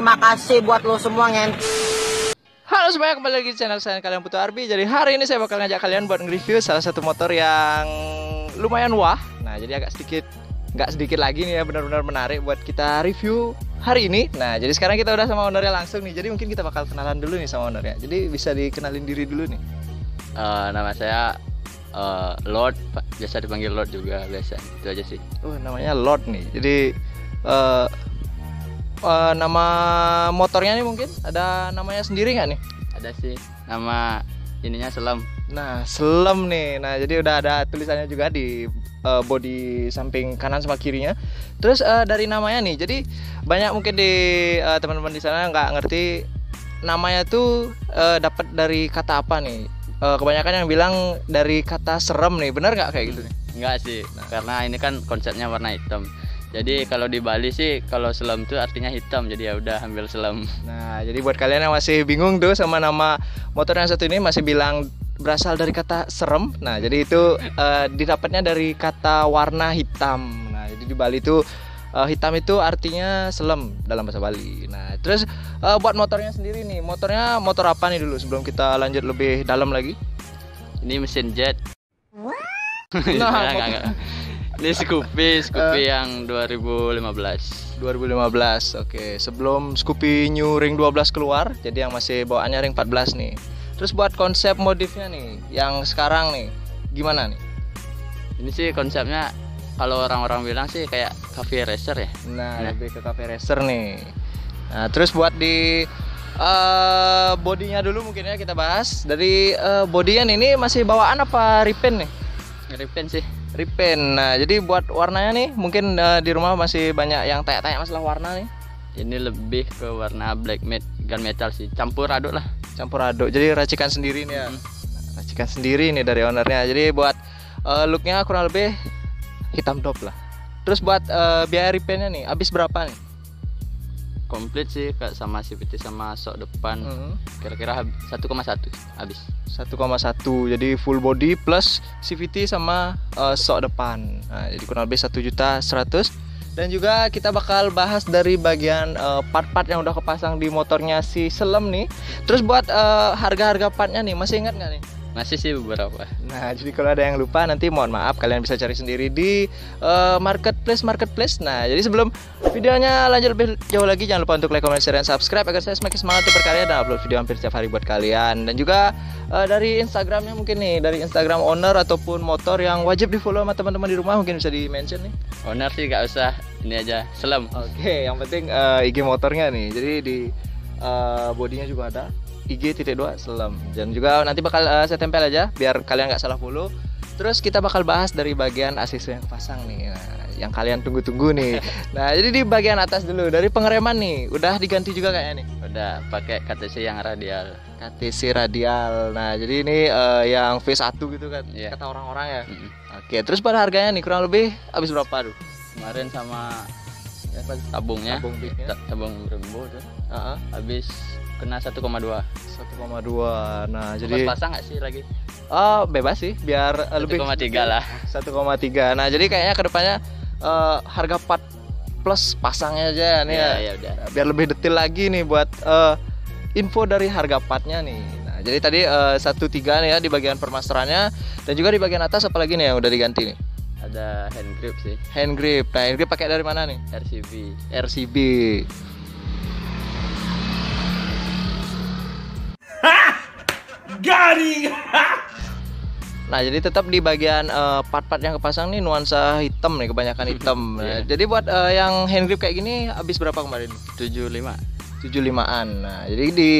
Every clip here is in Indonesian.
Terima kasih buat lo semua Halo semuanya, kembali lagi di channel saya, kalian Putu Arbi. Jadi hari ini saya bakal ngajak kalian buat nge-review salah satu motor yang lumayan wah. Nah jadi nggak sedikit lagi nih ya, benar-benar menarik buat kita review hari ini. Nah jadi sekarang kita udah sama ownernya langsung nih. Jadi mungkin kita bakal kenalan dulu nih sama ownernya. Jadi bisa dikenalin diri dulu nih. Nama saya Lord, biasa dipanggil Lord juga biasa. Itu aja sih. Namanya Lord nih. Jadi nama motornya nih mungkin ada namanya sendiri nggak nih? Ada sih. Nama ininya Selam. Nah, Selam nih. Nah, jadi udah ada tulisannya juga di bodi samping kanan sama kirinya. Terus dari namanya nih, jadi banyak mungkin di teman-teman di sana nggak ngerti namanya tuh dapat dari kata apa nih. Kebanyakan yang bilang dari kata serem nih, benar nggak kayak gitu nih? Enggak sih, karena ini kan konsepnya warna hitam. Jadi kalau di Bali sih kalau selam itu artinya hitam, jadi ya udah ambil selam. Nah, jadi buat kalian yang masih bingung tuh sama nama motor yang satu ini masih bilang berasal dari kata serem. Nah, jadi itu didapatnya dari kata warna hitam. Nah, jadi di Bali itu hitam itu artinya selam dalam bahasa Bali. Nah, terus buat motornya sendiri nih, motornya motor apa nih dulu sebelum kita lanjut lebih dalam lagi? Ini mesin jet. Nah, enggak. Ini Scoopy yang 2015. 2015. Oke, sebelum Scoopy New Ring 12 keluar, jadi yang masih bawaannya Ring 14 nih. Terus buat konsep modifnya nih, yang sekarang nih, gimana nih? Ini sih konsepnya kalau orang-orang bilang sih kayak cafe racer ya. Nah, lebih ke cafe racer nih. Nah, terus buat di bodinya dulu mungkin ya kita bahas. Dari bodinya ini masih bawaan apa repaint nih? Repaint sih. Repaint. Nah, jadi buat warnanya nih mungkin di rumah masih banyak yang tanya-tanya masalah warna nih. Ini lebih ke warna black matte gunmetal sih, campur aduk lah. Campur aduk. Jadi racikan sendiri nih ya. Racikan sendiri nih dari ownernya. Jadi buat looknya kurang lebih hitam top lah. Terus buat biaya repaintnya nih, habis berapa nih? Komplit sih Kak, sama CVT sama sok depan. Kira-kira 1,1 habis. 1,1. Jadi full body plus CVT sama sok depan. Nah, jadi kurang lebih 1.100.000. Dan juga kita bakal bahas dari bagian part-part yang udah kepasang di motornya si Selam nih. Terus buat harga-harga partnya nih, masih ingat nggak nih? Masih sih beberapa. Nah, jadi kalau ada yang lupa nanti mohon maaf, kalian bisa cari sendiri di marketplace. Nah, jadi sebelum videonya lanjut lebih jauh lagi, jangan lupa untuk like, comment, share, dan subscribe agar saya semakin semangat untuk berkarya dan upload video hampir setiap hari buat kalian. Dan juga dari Instagramnya mungkin nih, dari Instagram owner ataupun motor yang wajib di follow sama teman-teman di rumah, mungkin bisa di mention nih. Owner sih gak usah, ini aja Selam. Oke, yang penting IG motornya nih. Jadi di bodinya juga ada IG.2 Selam. Dan juga nanti bakal saya tempel aja biar kalian nggak salah follow. Terus kita bakal bahas dari bagian ACC yang pasang nih, yang kalian tunggu-tunggu nih. Nah, jadi di bagian atas dulu, dari pengereman nih, udah diganti juga kayaknya nih. Udah pakai KTC yang radial. KTC radial. Nah, jadi ini yang V1 gitu kan, kata orang-orang ya. Oke, terus pada harganya nih kurang lebih habis berapa tuh? Kemarin sama tabungnya, tabung Brembo tuh. Habis kena 1,2. 1,2. Nah, jadi pasang nggak sih lagi? Bebas sih, biar lebih 1,3 lah. 1,3. Nah, jadi kayaknya kedepannya harga part plus pasangnya aja nih ya. Udah. Biar lebih detail lagi nih buat info dari harga partnya nih. Nah, jadi tadi 1,3 nih ya di bagian permasterannya, dan juga di bagian atas apalagi nih yang udah diganti nih? Ada hand grip sih. Hand grip. Nah, hand grip pakai dari mana nih? RCB. Garing. Nah, jadi tetap di bagian part-part yang kepasang nih nuansa hitam nih, kebanyakan hitam. Nah, jadi buat yang hand grip kayak gini habis berapa kemarin? 75an. Nah, jadi di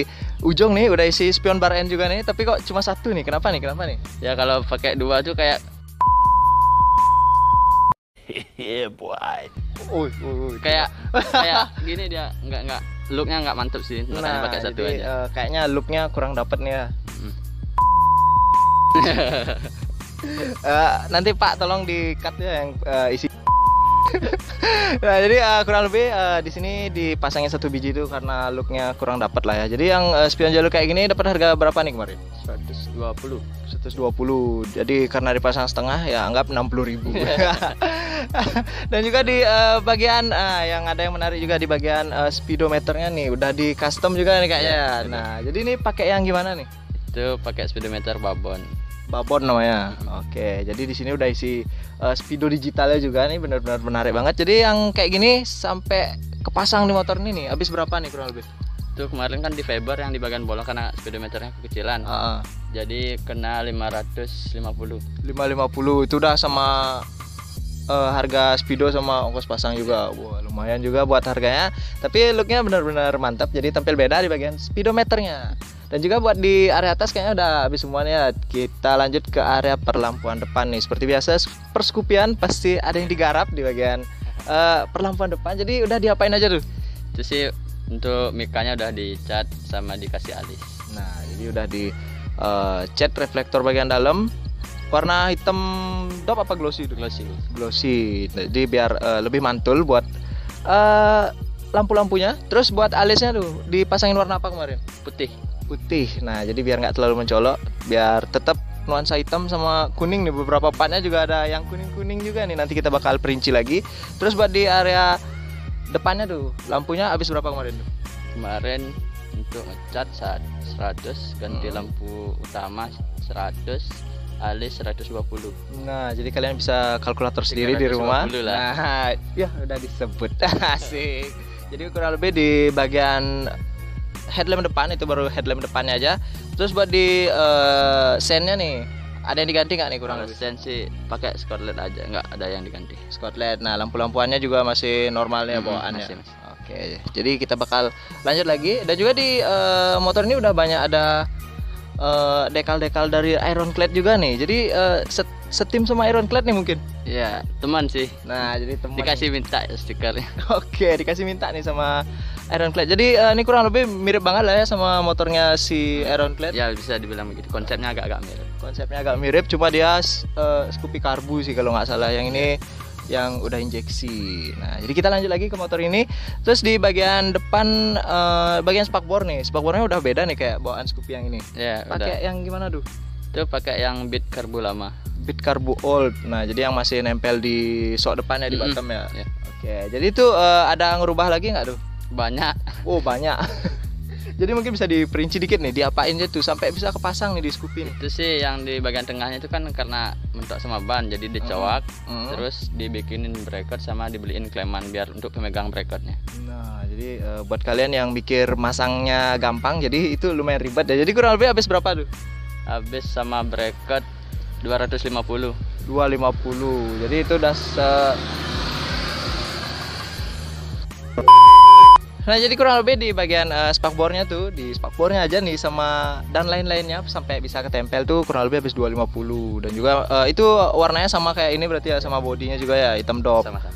ujung nih udah isi spion bar end juga nih, tapi kok cuma satu nih? Kenapa nih? Ya kalau pakai dua tuh kayak boy. Kayak gini dia nggak looknya nggak mantep sih. Makanya pakai satu jadi, aja. Kayaknya looknya kurang dapet nih ya. Nanti Pak tolong di cut ya yang isi Nah, jadi kurang lebih di sini dipasangin satu biji itu karena looknya kurang dapat lah ya. Jadi yang spion jalur kayak gini dapat harga berapa nih kemarin? 120. 120. Jadi karena dipasang setengah ya anggap 60.000. Dan juga di bagian yang ada yang menarik juga di bagian speedometernya nih udah di custom juga nih kayaknya. Ya, nah, jadi ini pakai yang gimana nih? Itu pakai speedometer Babon. Babon namanya. Oke, jadi di sini udah isi speedo digitalnya juga nih, benar-benar menarik banget. Jadi yang kayak gini sampai kepasang di motor ini nih, habis berapa nih kurang lebih? Itu kemarin kan di Faber yang di bagian bolong karena speedometernya kekecilan. Jadi kena 550. 550 itu udah sama harga speedo sama ongkos pasang juga. Wah, lumayan juga buat harganya. Tapi looknya benar-benar mantap. Jadi tampil beda di bagian speedometernya. Dan juga buat di area atas kayaknya udah habis semuanya. Kita lanjut ke area perlampuan depan nih. Seperti biasa perskupian pasti ada yang digarap di bagian perlampuan depan. Jadi udah diapain aja tuh? Itu sih untuk mikanya udah dicat sama dikasih alis. Nah, jadi udah di cat reflektor bagian dalam warna hitam top apa glossy itu? Glossy. Jadi biar lebih mantul buat lampu-lampunya. Terus buat alisnya tuh dipasangin warna apa kemarin? Putih. Nah, jadi biar nggak terlalu mencolok, biar tetap nuansa hitam sama kuning nih. Beberapa partnya juga ada yang kuning-kuning juga nih. Nanti kita bakal perinci lagi. Terus buat di area depannya tuh lampunya habis berapa kemarin tuh? Kemarin untuk ngecat 100, ganti lampu utama 100, alis 120. Nah, jadi kalian bisa kalkulator sendiri di rumah. Lah. Nah, ya udah disebut. Asik. Jadi kurang lebih di bagian headlamp depan itu baru headlamp depannya aja. Terus buat di sennya nih, ada yang diganti nggak nih kurang lebih? Sen sih pakai Scott LED aja, nggak ada yang diganti. Scott LED. Nah, lampu-lampuannya juga masih normalnya bawaannya. Masih. Oke, jadi kita bakal lanjut lagi. Dan juga di motor ini udah banyak ada dekal-dekal dari Ironclad juga nih. Jadi setim sama Ironclad nih mungkin. Ya, teman sih. Nah, jadi teman dikasih minta stikernya. Oke, dikasih minta nih sama Ironclad. Jadi ini kurang lebih mirip banget lah ya sama motornya si Ironclad. Ya, bisa dibilang begitu. Konsepnya agak mirip. Konsepnya agak mirip, cuma dia Scoopy karbu sih kalau nggak salah. Yang ini yang udah injeksi. Nah, jadi kita lanjut lagi ke motor ini. Terus di bagian depan bagian spakbor nih. Spakbornya udah beda nih kayak bawaan Scoopy yang ini. Ya, pakai yang gimana tuh? Itu pakai yang bit karbu lama. Bit karbu old. Nah, jadi yang masih nempel di sok depannya di bottom ya. Ya. Oke, jadi itu ada ngerubah lagi nggak tuh? Banyak. Oh, banyak. Jadi mungkin bisa diperinci dikit nih, diapain aja tuh sampai bisa kepasang nih di Scoopy nih. Itu sih yang di bagian tengahnya itu kan karena mentok sama ban, jadi dicowak, terus dibikinin bracket sama dibeliin kleman biar untuk pemegang bracketnya. Nah, jadi buat kalian yang mikir masangnya gampang, jadi itu lumayan ribet ya. Jadi kurang lebih habis berapa tuh? Habis sama bracket 250. 250. Jadi itu udah Nah, jadi kurang lebih di bagian spakbornya tuh, di spakbornya aja nih sama dan lain-lainnya sampai bisa ketempel tuh kurang lebih habis 250. Dan juga itu warnanya sama kayak ini berarti ya, sama bodinya juga ya, hitam dop. Sama-sama.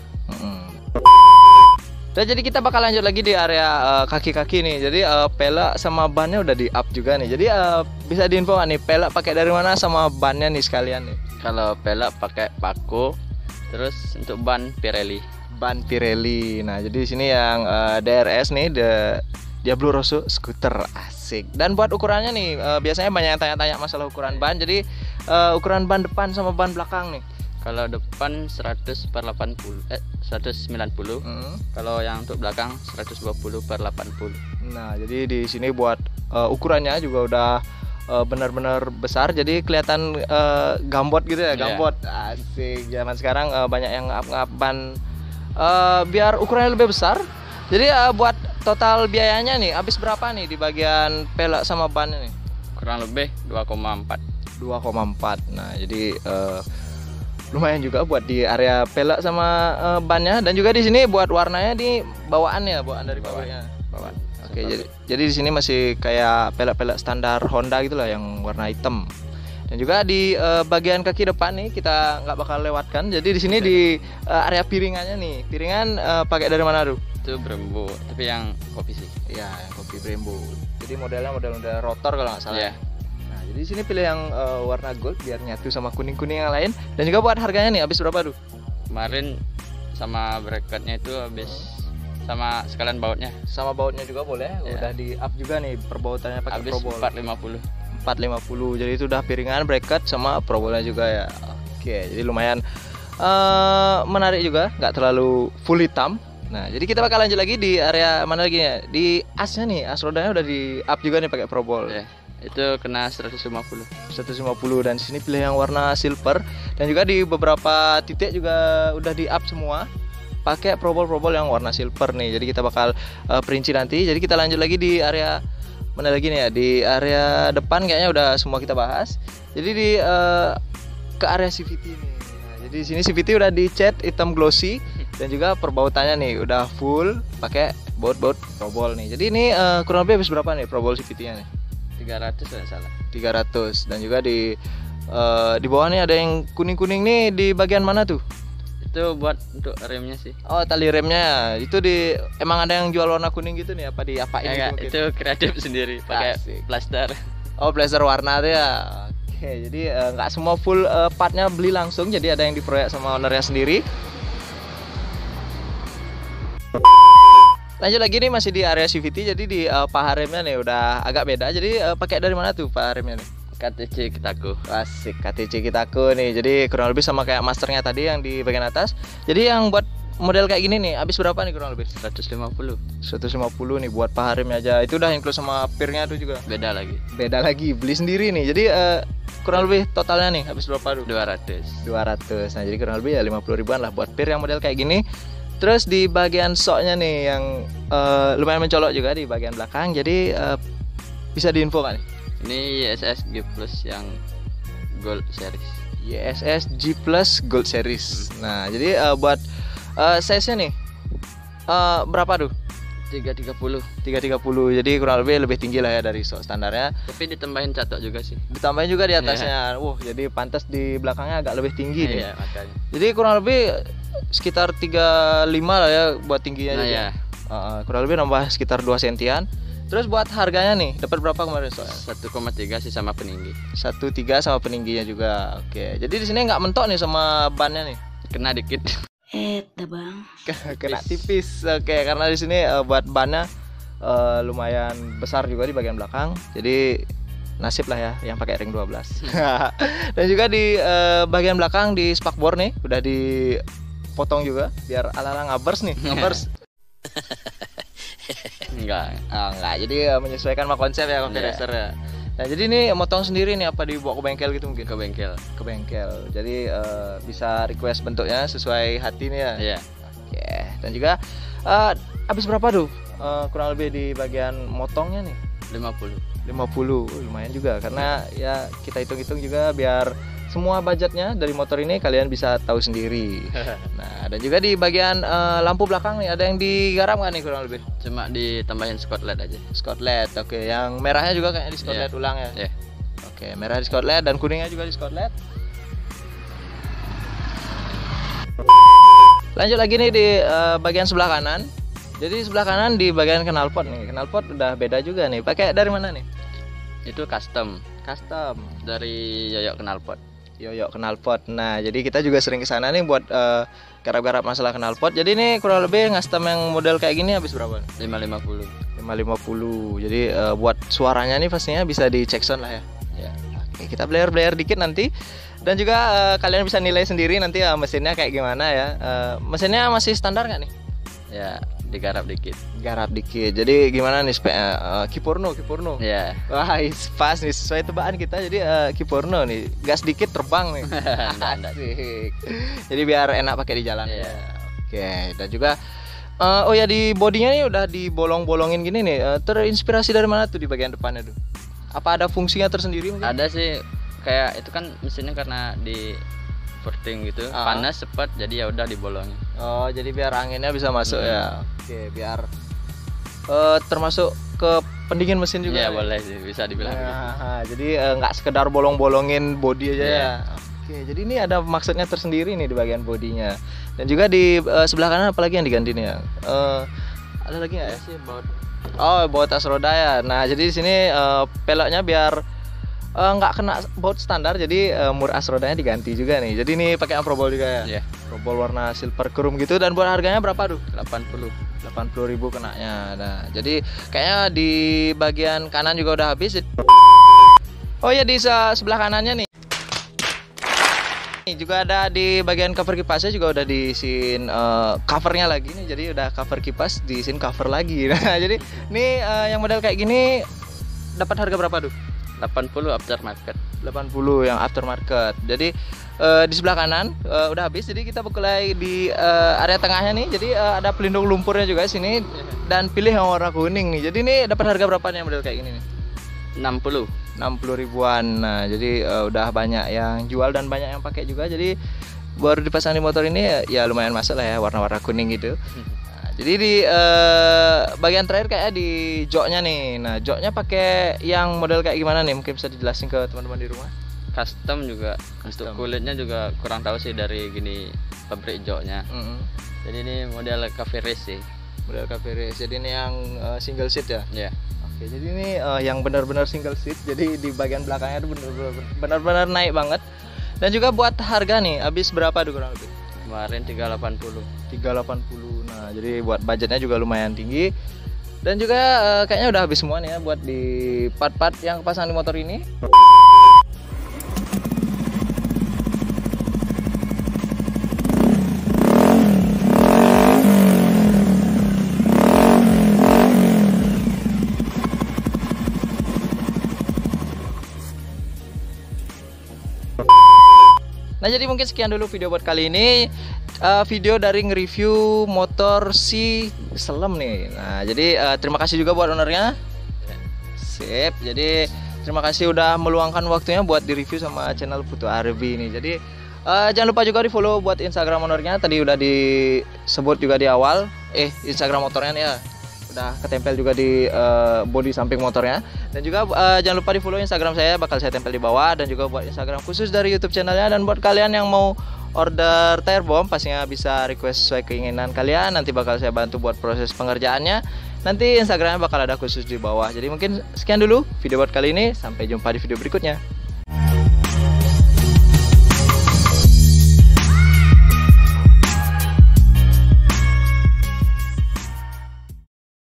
Dan jadi kita bakal lanjut lagi di area kaki-kaki nih. Jadi pelek sama bannya udah di up juga nih. Jadi bisa diinfo nggak nih pelek pakai dari mana sama bannya nih sekalian nih? Kalau pelek pakai Paco, terus untuk ban Pirelli. Ban Pirelli. Nah, jadi di sini yang DRS nih, Diablo Rosso Scooter, asik. Dan buat ukurannya nih, biasanya banyak yang tanya-tanya masalah ukuran ban. Jadi ukuran ban depan sama ban belakang nih. Kalau depan 190. Kalau yang untuk belakang 120/80. Nah, jadi di sini buat ukurannya juga udah benar-benar besar, jadi kelihatan gambot gitu ya, gambot. Asik. Zaman sekarang banyak yang ngap-ngap ban biar ukurannya lebih besar. Jadi buat total biayanya nih habis berapa nih di bagian pelek sama bannya nih? Kurang lebih 2,4. 2,4. Nah, jadi lumayan juga buat di area pelek sama bannya. Dan juga di sini buat warnanya di bawaan dari bawahnya. Bawaan. Oke, jadi di sini masih kayak pelek-pelek standar Honda gitu lah yang warna hitam. Dan juga di bagian kaki depan nih kita nggak bakal lewatkan. Jadi di sini di area piringannya nih. Piringan pakai dari mana tuh? Itu Brembo, tapi yang kopi sih. Iya, yang kopi Brembo. Jadi modelnya model rotor kalau nggak salah. Iya. Nah, jadi di sini pilih yang warna gold biar nyatu sama kuning-kuning yang lain. Dan juga buat harganya nih habis berapa tuh? Kemarin sama bracketnya itu habis sama sekalian bautnya. Sama bautnya juga boleh. Ya. Udah di up juga nih perbautannya pakai Habis probol. 450. 450. Jadi itu udah piringan, bracket sama probolnya juga ya. Oke, jadi lumayan menarik juga, nggak terlalu full hitam. Nah, jadi kita bakal lanjut lagi di area mana lagi ya? Di asnya nih, as rodanya udah di up juga nih pakai probol. Ya, itu kena 150. 150 dan di sini pilih yang warna silver dan juga di beberapa titik juga udah di up semua pakai probol yang warna silver nih. Jadi kita bakal perinci nanti. Jadi kita lanjut lagi di area mana lagi nih ya? Di area depan kayaknya udah semua kita bahas. Jadi di ke area CVT nih. Nah, jadi di sini CVT udah dicat hitam glossy dan juga perbautannya nih udah full pakai baut probol nih. Jadi ini kurang lebih habis berapa nih probol CVT-nya nih? 300 enggak salah. 300 dan juga di bawah nih ada yang kuning-kuning nih di bagian mana tuh? Itu buat untuk remnya sih. Oh, tali remnya. Itu emang ada yang jual warna kuning gitu nih apa diapain gitu mungkin? Itu kreatif sendiri pakai Asik. plaster. Oh, blazer warna tuh ya. Oke, jadi nggak semua full partnya beli langsung, jadi ada yang diproyek sama ownernya sendiri. Lanjut lagi nih masih di area CVT, jadi di paha remnya nih udah agak beda. Jadi pakai dari mana tuh paha remnya nih? KTC Kitaku. Asik, KTC Kitaku nih. Jadi kurang lebih sama kayak masternya tadi yang di bagian atas. Jadi yang buat model kayak gini nih habis berapa nih kurang lebih? 150. 150 nih buat paha remnya aja. Itu udah include sama pirnya tuh juga. Beda lagi, beli sendiri nih. Jadi kurang lebih totalnya nih habis berapa tuh? 200. 200. Nah, jadi kurang lebih ya 50 ribuan lah buat pir yang model kayak gini. Terus di bagian soknya nih yang lumayan mencolok juga di bagian belakang. Jadi bisa diinfo kan nih? Ini YSS G Plus yang Gold Series. YSS G Plus Gold Series. Nah, jadi buat size-nya nih berapa tuh? 330. 330. Jadi kurang lebih tinggi lah ya dari sok standarnya. Tapi ditambahin catok juga sih. Ditambahin juga di atasnya. Jadi pantas di belakangnya agak lebih tinggi nih. Iya, makanya. Jadi kurang lebih sekitar 35 lah ya buat tingginya. Nah, juga. ya. Kurang lebih nambah sekitar 2 sentian. Terus buat harganya nih, dapat berapa kemarin soalnya? 1,3 sih sama peninggi. 1,3 sama peningginya juga. Oke. Jadi di sini nggak mentok nih sama bannya nih. Kena dikit. Bang. Kena tipis. Oke, karena di sini buat bannya lumayan besar juga di bagian belakang. Jadi nasib lah ya yang pakai ring 12. Dan juga di bagian belakang di spakbor nih udah dipotong juga biar ala-ala ngabers nih, ngabers. Enggak. Enggak. Jadi menyesuaikan sama konsep ya compressor ya. Nah, jadi ini motong sendiri nih apa dibawa ke bengkel gitu mungkin? Ke bengkel. Ke bengkel. Jadi bisa request bentuknya sesuai hati nih ya. Iya. Oke. Dan juga habis berapa tuh? Kurang lebih di bagian motongnya nih. 50. 50. Lumayan juga karena ya kita hitung-hitung juga biar semua budgetnya dari motor ini kalian bisa tahu sendiri. Nah, dan juga di bagian lampu belakang nih ada yang digarap nggak nih kurang lebih? Cuma ditambahin spot LED aja. Spot LED. Oke, yang merahnya juga kayaknya di spot LED ulang ya. Iya. Oke, merah di spot LED dan kuningnya juga di spot LED. Lanjut lagi nih di bagian sebelah kanan. Jadi sebelah kanan di bagian knalpot nih. Knalpot udah beda juga nih. Pakai dari mana nih? Itu custom Custom. dari Yoyok Knalpot. Yoyok knalpot. Nah, jadi kita juga sering kesana nih buat garap-garap masalah knalpot. Jadi ini kurang lebih custom yang model kayak gini habis berapa? 550. 550. Jadi buat suaranya nih pastinya bisa dicek sound lah ya. Ya. Oke, kita blare dikit nanti. Dan juga kalian bisa nilai sendiri nanti mesinnya kayak gimana ya. Mesinnya masih standar nggak nih? Ya, digarap dikit. Garap dikit. Jadi gimana nih speknya? Kipurno. Ya. Wah, pas nih sesuai tebakan kita. Jadi Kipurno nih, gas dikit terbang nih. Enggak. Asik. Jadi biar enak pakai di jalan. Iya. Oke, dan juga oh ya di bodinya nih udah dibolong-bolongin gini nih. Terinspirasi dari mana tuh di bagian depannya tuh? Apa ada fungsinya tersendiri mungkin? Ada sih, kayak itu kan mesinnya karena di porting gitu, panas cepat jadi ya udah dibolongin. Oh, jadi biar anginnya bisa masuk ya. Oke, biar termasuk ke pendingin mesin juga. Iya, ya? boleh sih, bisa dibilang. Nah, jadi nggak sekedar bolong-bolongin body aja Iya. ya. Oke, jadi ini ada maksudnya tersendiri nih di bagian bodinya. Dan juga di sebelah kanan apalagi yang diganti nih ya? Ada lagi nggak ya? Sih baut. Oh, baut tas roda ya. Nah, jadi di sini peleknya biar nggak kena baut standar, jadi mur as rodanya diganti juga nih. Jadi ini pakai amprobol juga ya. Iya. Amprobol warna silver chrome gitu, dan buat harganya berapa tuh? 80. 80.000 kenanya. Nah, jadi kayaknya di bagian kanan juga udah habis. Oh ya, di sebelah kanannya nih. Ini juga ada di bagian cover kipasnya juga udah diisiin covernya lagi nih. Jadi udah cover kipas diisiin cover lagi. Nah, jadi ini yang model kayak gini dapat harga berapa tuh? 80 aftermarket. 80 yang aftermarket. Jadi di sebelah kanan udah habis. Jadi kita mulai di area tengahnya nih. Jadi ada pelindung lumpurnya juga sini, dan pilih yang warna kuning nih. Jadi ini dapat harga berapa nih yang model kayak gini nih? 60. 60 ribuan. Nah, jadi udah banyak yang jual dan banyak yang pakai juga. Jadi baru dipasang di motor ini ya lumayan masuk lah ya, warna-warna kuning gitu. Jadi di bagian terakhir kayak di joknya nih. Nah, joknya pakai yang model kayak gimana nih? Mungkin bisa dijelasin ke teman-teman di rumah. Custom juga. Untuk kulitnya juga kurang tahu sih dari gini pabrik joknya. Jadi ini model cafe race sih. Model cafe race. Jadi ini yang single seat ya? Ya. Oke, jadi ini yang benar-benar single seat. Jadi di bagian belakangnya itu benar-benar naik banget. Dan juga buat harga nih, habis berapa tuh kurang lebih? Kemarin 380. 380. Nah, jadi buat budgetnya juga lumayan tinggi. Dan juga kayaknya udah habis semua nih ya buat di part-part yang pasang di motor ini. Nah, jadi mungkin sekian dulu video buat kali ini. Video dari nge-review motor si Selem nih. Nah, jadi terima kasih juga buat ownernya. Sip. Jadi terima kasih udah meluangkan waktunya buat di-review sama channel Putu RB ini. Jadi jangan lupa juga di-follow buat Instagram ownernya. Tadi udah disebut juga di awal. Instagram motornya nih ya. Udah ketempel juga di bodi samping motornya. Dan juga jangan lupa di-follow Instagram saya, bakal saya tempel di bawah. Dan juga buat Instagram khusus dari YouTube channelnya. Dan buat kalian yang mau order tire bomb, pastinya bisa request sesuai keinginan kalian. Nanti bakal saya bantu buat proses pengerjaannya. Nanti Instagramnya bakal ada khusus di bawah. Jadi mungkin sekian dulu video buat kali ini. Sampai jumpa di video berikutnya.